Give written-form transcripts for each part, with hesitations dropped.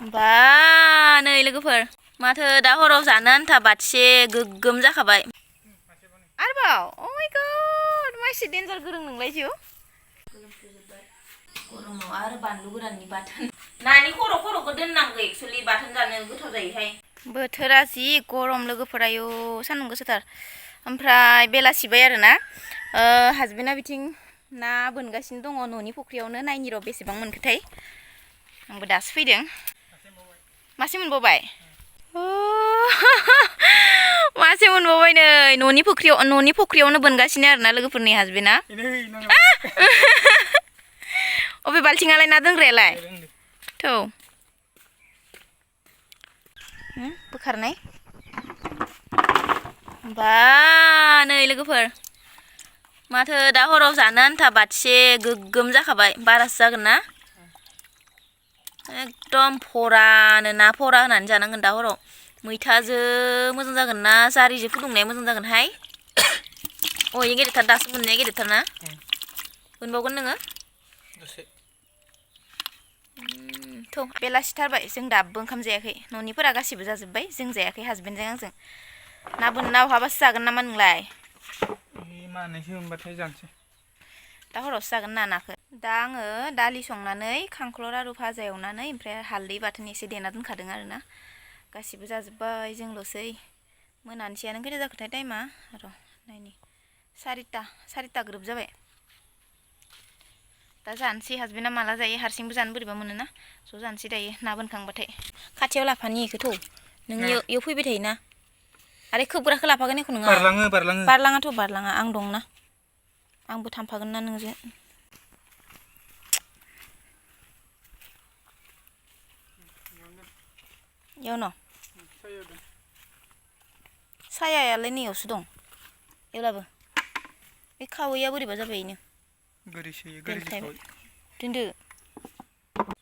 बा नै लोगोफोर माथो दा हराव जानो आन्था बाथिसे गोग्गोम जाखाबाय आरोबाव अ माय गड माइसि डेन्जार गोरों नोंलाय जिउ गरमाव आरो बानलु गोराननि बाथोन नानि खर'खौ दोननांगौ एक्चुअली बाथोन जानो गोथाव जायोहाय बोथोरा जि गरम लोगोफोर आयौ सान्दुं गोसाथार ओमफ्राय बेलासिबाय आरोना हासबेन्डआ बिथिं ना बोनगासिनो दङ न'नि फुख्रियावनो नायनि र' बेसेबां मोनखोथाय आंबो दासो फैदों मासे मोनबावबाय मासे मोनबावबाय नै न'नि फुख्रियावनो बोनगासिनो आरोना लोगोफोरनि हासबेन्डआ अबे बाल्थिङालाय ना दोनग्रायालाय थौ बोखारनाय बा नै लोगोफोर माथो दा हराव जानो आन्था बाथिसे गोग्गोम जाखाबाय बारासो जागोन ना एकदम फरानो ना फरा होनानै जानांगोन दा हराव मैथाजों मोजां जागोन ना जारिजों फुदुंनाया मोजां जागोनहाय अ इयो गेदेरथार दासो मोननाया गेदेरथार ना मोनबावगोन नोङो थ' बेलासिथारबाय जों दाबो ओंखाम जायाखै न'निफोरा गासिबो जाजोब्बाय जों जायाखै हासबेन्डजों आंजों ना बोनना बहाबासो जागोन नामा नोंलाय मानैसो मोनबाथाय जानोसै दा हरावसो जागोन ना नाखौ दा आङो दालि संनानै खांख्लर आलु भाजा एवनानै ओमफ्राय हालदै बाथोन एसे देना दोनखादों आरोना गासिबो जाजोब्बाय जोंल'सै मोनानोसैयानो खैथा जाखोथाय टाइमा र' नायनि सारिता ग्रोब जाबाय दा जानोसै हासबेन्डआ माला जायो हारसिंबो जानो बोरैबा मोनोना ज' जानोसै दायो ना बोनखांबाथाय खाथियाव लाफानि इखौथ' नों इयाव फैबाय थायोना आरो खोबग्राखौ लाफागोन एखौ नङा बारलाङाथ' बारलाङा आं दंना आंबो थांफागोन ना नोंजों इयावनो सायायालाय नैयावसो दं एवलाबो बे खावैया बोरैबा जाबाय इनो दोनदो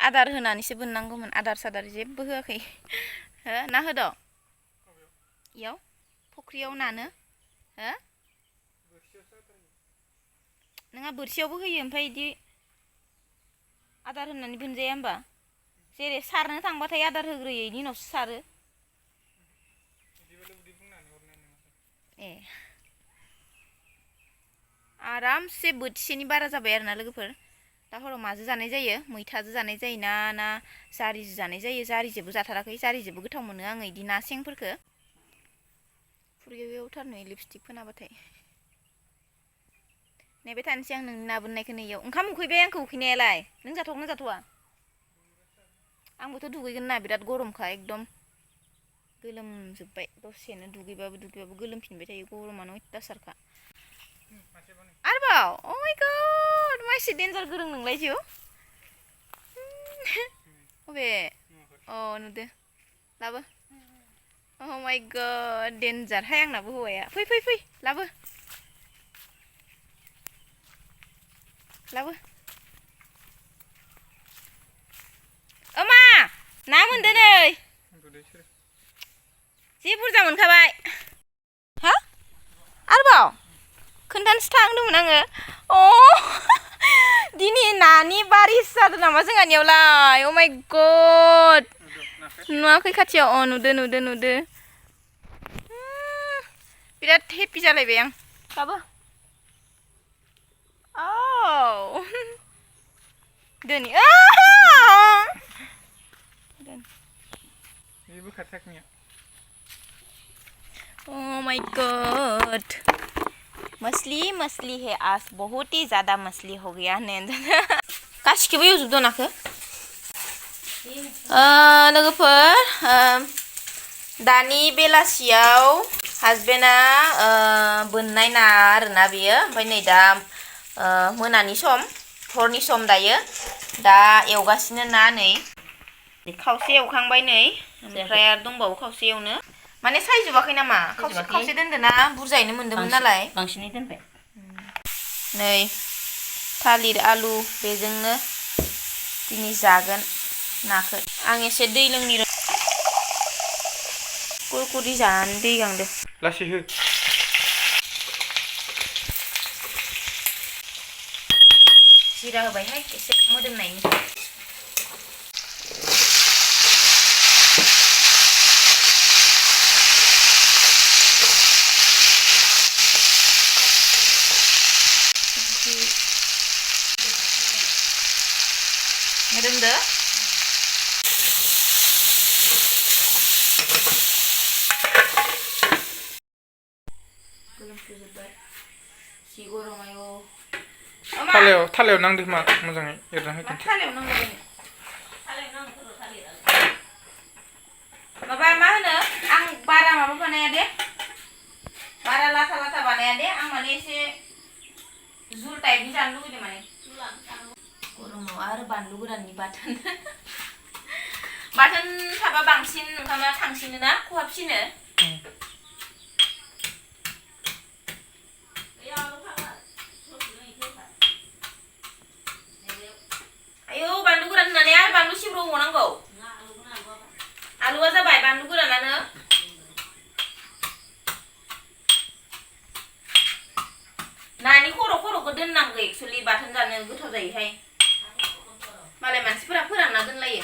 आदार होनानैसो बोननांगौमोन आदार सादार जेबो होआखै हो ना होद' इयाव फुख्रियाव नानो हो नोंहा बोरसियावबो होयो ओमफ्राय इदि आदार होनानै बोनजाया होमबा जेरै सारनो थांबाथाय आदार होग्रोयो इनि उनावसो सारो ए आरामसे बोथिसेनि बारा जाबाय आरोना लोगोफोर दा हराव माजों जानाय जायो मैथाजों जानाय जायो ना जारिजों जानाय जायो जारिजोंबो जाथाराखै जारिजोंबो गोथाव मोनो आङो इदि ना सेंफोरखौ फुरगेवथार नुयो लिपस्टिक फोनाबाथाय नेबाय थानोसै आं नोंनि ना बोननायखौ नैयाव ओंखाम उखैबाय आंखौ उखैनायालाय नों जाथ'गोन ना जाथ'वा आंबोथ' दुगैगोन ना बिराद गरमखा एकदम गोलोमजोब्बाय दसेनो दुगैबाबो गोलोमफिनबाय थायो गरमानो अयथासारखा आरोबाव अ माय गड माइसि डेन्जार गोरों नोंलाय जिउ अबे अ नुदो लाबो अ माय गड डेन्जारहाय आंनाबो हौवाया फै लाबो ओमा ना मोनदो नै जि बुरजा मोनखाबाय हा आरोबाव खोन्थानोसो थांदोंमोन आङो अ दिनै नानि बारिसो जादों नामा जोंहानियावलाय अ माय गड नुवाखै खाथियाव अ नुदो बिराद हेपि जालायबाय आं लाबो औ दोनि ओह माय गॉड मछली है आज बहुत ही ज़्यादा मछली हो गया ने गासिखौबो एवजोबदो नाखो लोगोफोर दानि बेलासियाव हासबेन्डआ बोननाय ना आरोना बेयो ओमफ्राय नै दा मोनानि सम हरनि सम दायो दा एवगासिनो ना नै खावसे एवखांबाय नै ओमफ्राय आरो दंबावो खावसे एवनो माने सायजोबाखै नामा खावसे दोनदो ना बुरजायैनो मोनदोंमोन नालाय बांसिनै दोनबाय नै थालिर आलु बेजोंनो दिनै जागोन नाखौ आं एसे दै लोंनि कुरकुरि जानानै दै गांदो लासै हो जिरा होबायहाय एसे मोदोमनायनि जि गरम आयौ थालायाव नांदो मा मोजाङै एरना होगोन थालायाव नांगौ थालायाव नांगौ थालिरा माबा मा होनो आं बारा माबा बानाया दे बारा लाथा लाथा बानाया दे आं माने एसे जुल टाइपनि जानो लुगैदों माने गरमाव आरो बानलु गोराननि बाथोन बाथोन थाबा बांसिन ओंखामा थांसिनो ना खहाबसिनो आयौ बानलु गोरान होनानै आरो बानलु सिब्र' होनांगौ आलुआ जाबाय बानलु गोरानानो नानि खर'खौ दोननांगौ एक्चुअली बाथोन जानो गोथाव जायोहाय मालाय मानसिफोरा फोरानना दोनलायो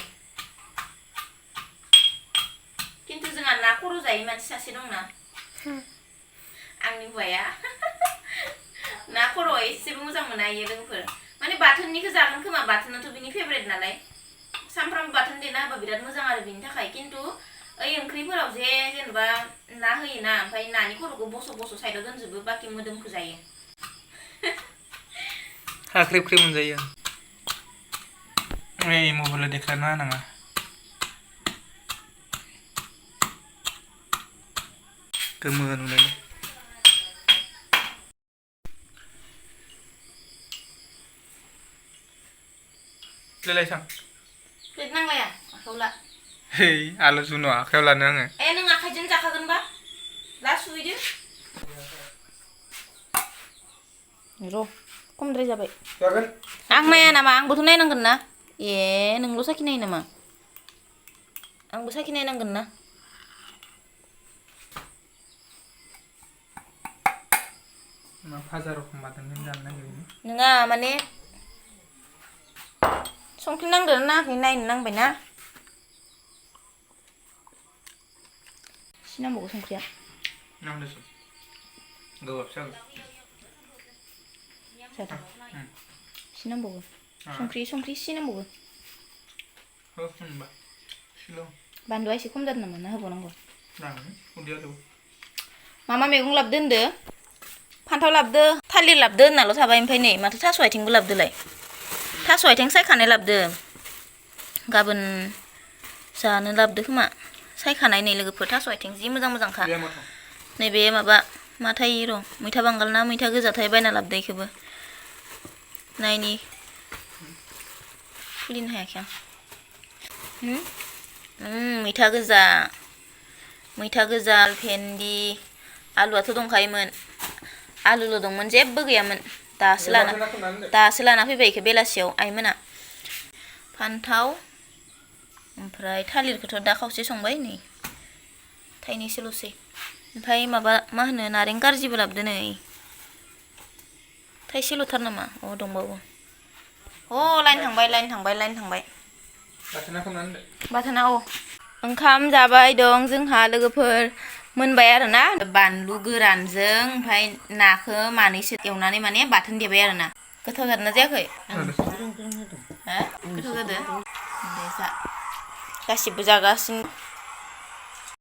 खिन्थु जोंहा ना खर' जायै मानसि सासे दंना आंनि हौवाया ना खर'आ एसेबो मोजां मोना इयो लोगोफोर माने बाथोननिखौ जागोन खोमा बाथोनाथ' बिनि फेभरेट नालाय सामफ्रामबो बाथोन देना होबा बिराद मोजां आरो बिनि थाखाय खिन्थु ओइ ओंख्रिफोराव जे जेनेबा ना होयोना ओमफ्राय नानि खर'खौ बस' साइडआव दोनजोबो बाखि मोदोमखौ जायो ख्रेब ख्रेब मोनजायो ओइ मबाइलाव देखायना होनाङा गोमो नुलायलाय लेलायसां प्लेट नांलाया आखायाव ला है आलु जुनु आखायाव लानो आङो ए नों आखाइजों जाखागोनबा ला सुहैदो र' खमद्राय जाबाय जागोन आं नाया नामा आंबोथ' नायनांगोन ना ए नोंल' साखिनायो नामा आंबो साखिनायनांगोन ना मा भाजा रखम बाथोनजों जानो नागिरदों नङा माने संख्रि नांदोंना नाङाखै नायनो नांबाय ना एसे नांबावगौ संख्रिया नांदोंसो गोबाबसो जादों एसे नांबावगौ संख्रि एसे नांबावगौ हो होनबा सिल' बानलुआ एसे खम जादों नामा ना होबावनांगौ जागोन उदैयाव मा मैगं लाबोदो होनदो फान्थाव लाबोदो थालिर लाबोदो होननाल' थाबाय ओमफ्राय नै माथो थास' आथिंबो लाबोदोलाय थास' आथिं सायखानाय लाबोदो गाबोन जानो लाबोदो खोमा सायखानाय नै लोगोफोर थास' आथिं जि मोजां मोजांखा नैबे माबा मा थायो र' मैथा बांगाल ना मैथा गोजाथाय बायना लाबोदो इखौबो नायनि खुलिनो हायाखै आं मैथा गोजा भेन्दि आलुआथ' दंखायोमोन आलुल' दंमोन जेबो गैयामोन दासो लाना फैबाय इखो बेलासियाव आइमोना फान्थाव ओमफ्राय थालिरखौथ' दा खावसे संबाय नै थाइनैसोल'सै ओमफ्राय माबा मा होनो नारें कारजिबो लाबोदो नै थाइसेल'थार नामा अ दंबावो अ लाइन थांबाय बाथोना औ ओंखाम जाबाय दं जोंहा लोगोफोर मोनबाय आरोना बानलु गोरानजों ओमफ्राय नाखौ मानैसो एवनानै माने बाथोन देबाय आरोना गोथाव जादोंना जायाखै गोथाव जादों दे जा गासिबो जागासिनो